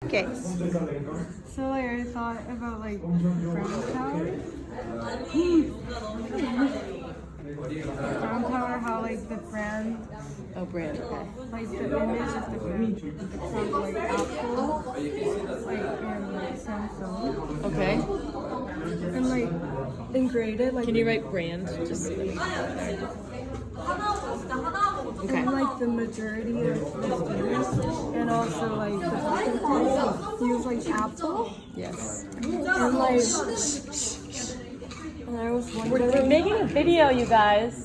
Okay. So like I thought about like Brown Tower. Brown Tower, how like the brand, Oh, brand. Okay. like the image of the brand, it sounds like Apple, like and Samsung, Okay. and like engraded like. Can you write brand? Just so that we okay. And like the majority of the students, and also like the faculty use like Apple, Yes. and like, and I was wondering. We're making a video, you guys.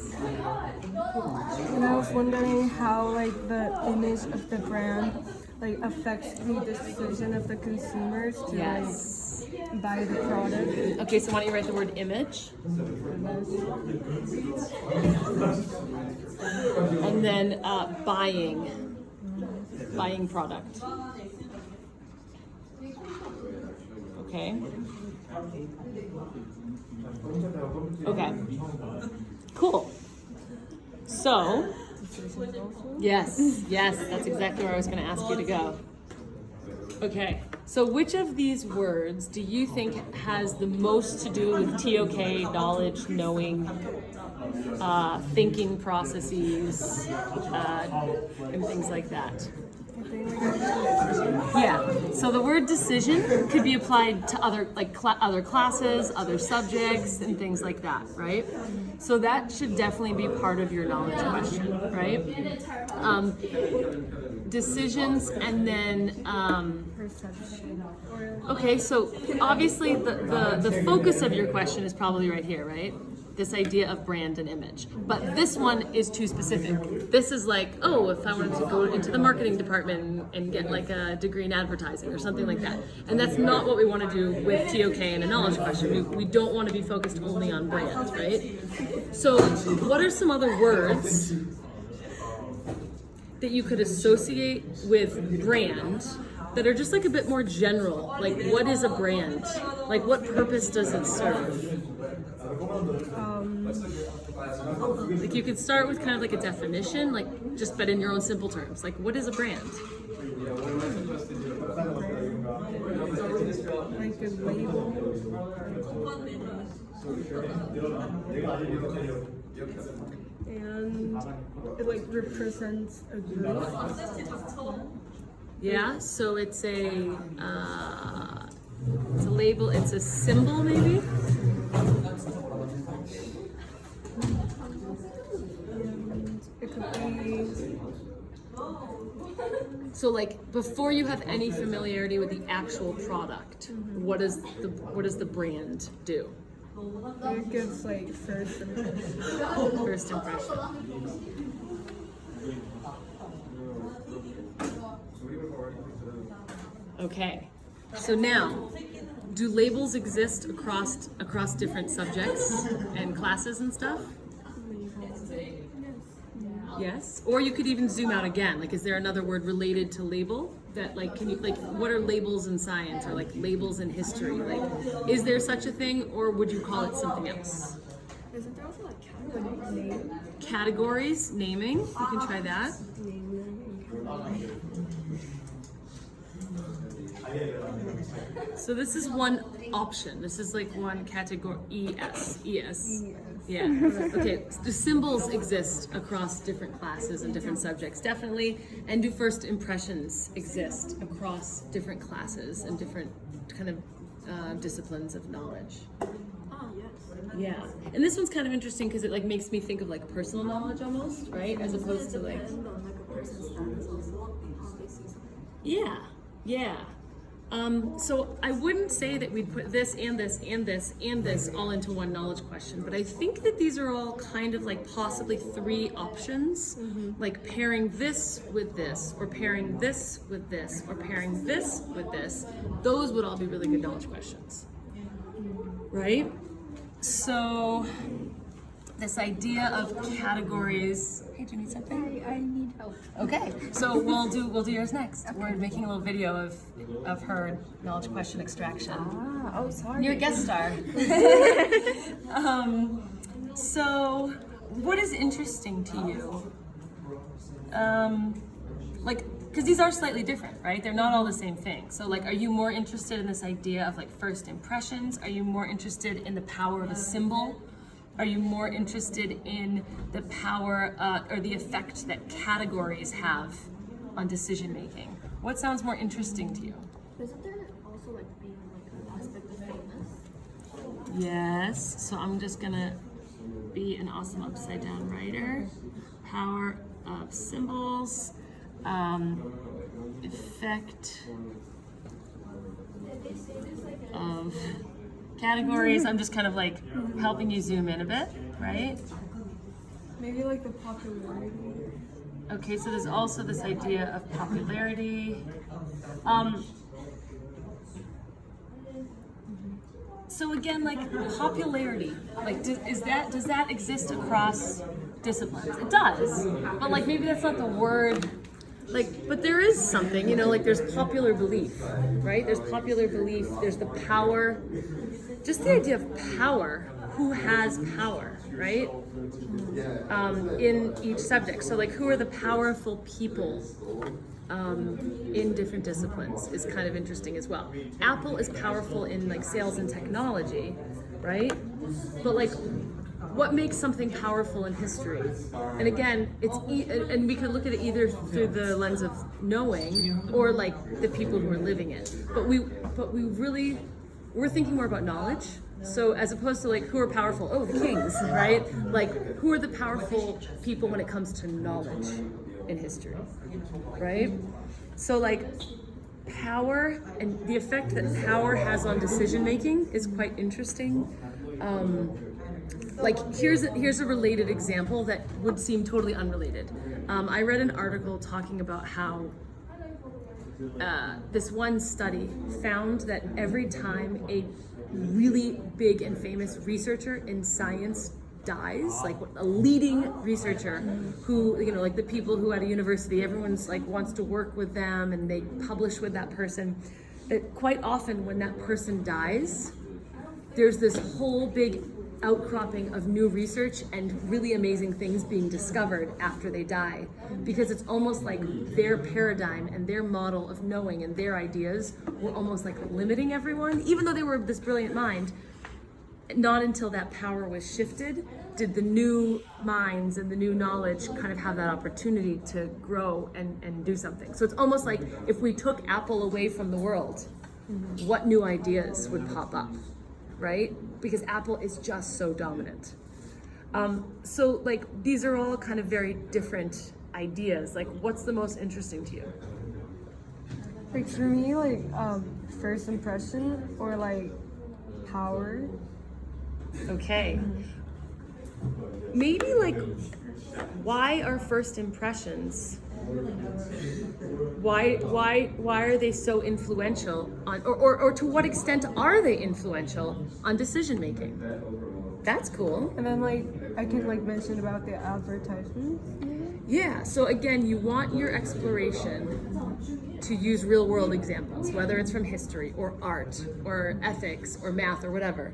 And I was wondering how like the image of the brand like affects the decision of the consumers to Yes. like buy the product. Okay, so why don't you write the word image? And then buying product. Okay. Okay. Cool. So, yes, that's exactly where I was going to ask you to go. Okay, so which of these words do you think has the most to do with TOK, knowledge, knowing, thinking processes, and things like that? Yeah, so the word decision could be applied to other other classes, other subjects, and things like that, right? So that should definitely be part of your knowledge question, right? Decisions, and then okay, so obviously the focus of your question is probably right here, right? This idea of brand and image. But this one is too specific. This is like, oh, if I wanted to go into the marketing department and get like a degree in advertising or something like that. And that's not what we want to do with TOK and a knowledge question. We don't want to be focused only on brand, right? So what are some other words that you could associate with brand that are just like a bit more general? Like, what is a brand? Like, what purpose does it serve? Like, you could start with kind of like a definition, like just but in your own simple terms. Like, what is a brand? Like a label. And it like represents a group. Yeah, so it's a label, it's a symbol maybe? It could be. So like before you have any familiarity with the actual product, what does the brand do? It gives like first impression. First impression. Okay. So now, do labels exist across different subjects and classes and stuff? Yes. Or you could even zoom out again. Like, is there another word related to label that, like, can you, like, what are labels in science or like labels in history? Like, is there such a thing, or would you call it something else? Isn't there also like name? Categories, naming. You can try that. So this is one option. This is like one category. ES. Yeah. Okay. Do symbols exist across different classes and different subjects? Definitely. And do first impressions exist across different classes and different kind of disciplines of knowledge? Yeah. And this one's kind of interesting because it like makes me think of like personal knowledge almost, right? As opposed to like. Yeah. So I wouldn't say that we'd put this and this and this and this all into one knowledge question, but I think that these are all kind of like possibly three options, like pairing this with this, or pairing this with this, or pairing this with this. Those would all be really good knowledge questions, right? So this idea of categories. Hey, do you need something? I need help. Okay, so we'll do yours next. Okay. We're making a little video of her knowledge question extraction. Oh, sorry. You're a guest star. So, what is interesting to you? Like, because these are slightly different, right? They're not all the same thing. So like, are you more interested in this idea of like first impressions? Are you more interested in the power of a symbol? Are you more interested in the power or the effect that categories have on decision making? What sounds more interesting to you? Isn't there also like being like an aspect of famous? Yes, so I'm just gonna be an awesome upside down writer. Power of symbols, effect of categories. I'm just kind of like helping you zoom in a bit, right? Maybe like the popularity. Okay, so there's also this idea of popularity. So again, like popularity, like does that exist across disciplines? It does, but like maybe that's not the word. Like, but there is something, you know, like there's popular belief, right? There's popular belief. There's the power. Just the idea of power. Who has power, right? In each subject. So like, who are the powerful people? In different disciplines is kind of interesting as well. Apple is powerful in like sales and technology, right? But like, what makes something powerful in history? And again, and we could look at it either through the lens of knowing or like the people who are living it. But we're thinking more about knowledge. So as opposed to like who are powerful? Oh, the kings, right? Like who are the powerful people when it comes to knowledge in history, right? So like power and the effect that power has on decision making is quite interesting. Like here's a related example that would seem totally unrelated. I read an article talking about how this one study found that every time a really big and famous researcher in science dies, like a leading researcher who, you know, like the people who at a university, everyone's like wants to work with them and they publish with that person, that quite often when that person dies, there's this whole big outcropping of new research and really amazing things being discovered after they die, because it's almost like their paradigm and their model of knowing and their ideas were almost like limiting everyone, even though they were this brilliant mind. Not until that power was shifted did the new minds and the new knowledge kind of have that opportunity to grow and do something. So it's almost like if we took Apple away from the world, what new ideas would pop up, right? Because Apple is just so dominant. So like these are all kind of very different ideas. Like what's the most interesting to you? Like for me, like first impression or like power. Okay. Maybe like, why are first impressions? Why are they so influential on, or to what extent are they influential on decision making? That's cool. And then like I can like mention about the advertisements. Yeah. So again, you want your exploration to use real world examples, whether it's from history or art or ethics or math or whatever.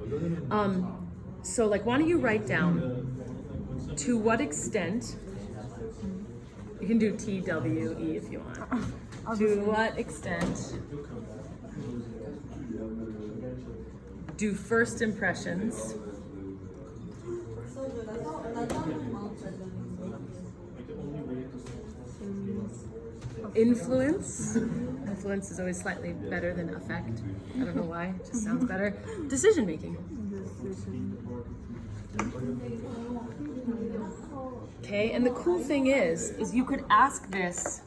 So like, why don't you write down to what extent, you can do TWE if you want. To what extent do first impressions influence is always slightly better than affect. I don't know why, it just sounds better. Decision making. Okay, and the cool thing is you could ask this.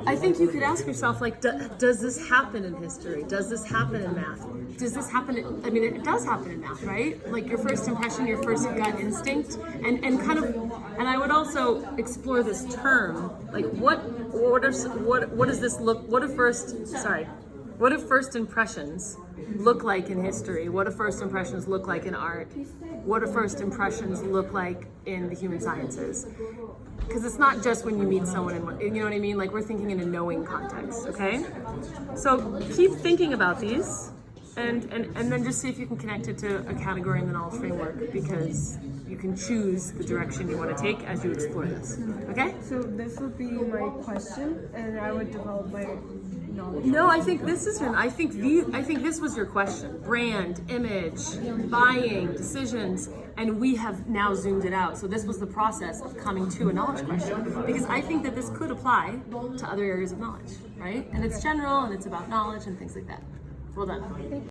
I think you could ask yourself, like, does this happen in history? Does this happen in math? Does this happen I mean, it does happen in math, right? Like your first impression, your first gut instinct, and kind of, and I would also explore this term, like what does this look, what do first impressions look like in history? What do first impressions look like in art? What do first impressions look like in the human sciences? Because it's not just when you meet someone, and you know what I mean? Like we're thinking in a knowing context, okay? So keep thinking about these. And then just see if you can connect it to a category in the knowledge framework, because you can choose the direction you want to take as you explore this. Okay? So this would be my question, and I would develop my knowledge. No, I think this is your. I think this was your question. Brand, image, buying, decisions, and we have now zoomed it out. So this was the process of coming to a knowledge question, because I think that this could apply to other areas of knowledge, right? And it's general, and it's about knowledge and things like that. Well done.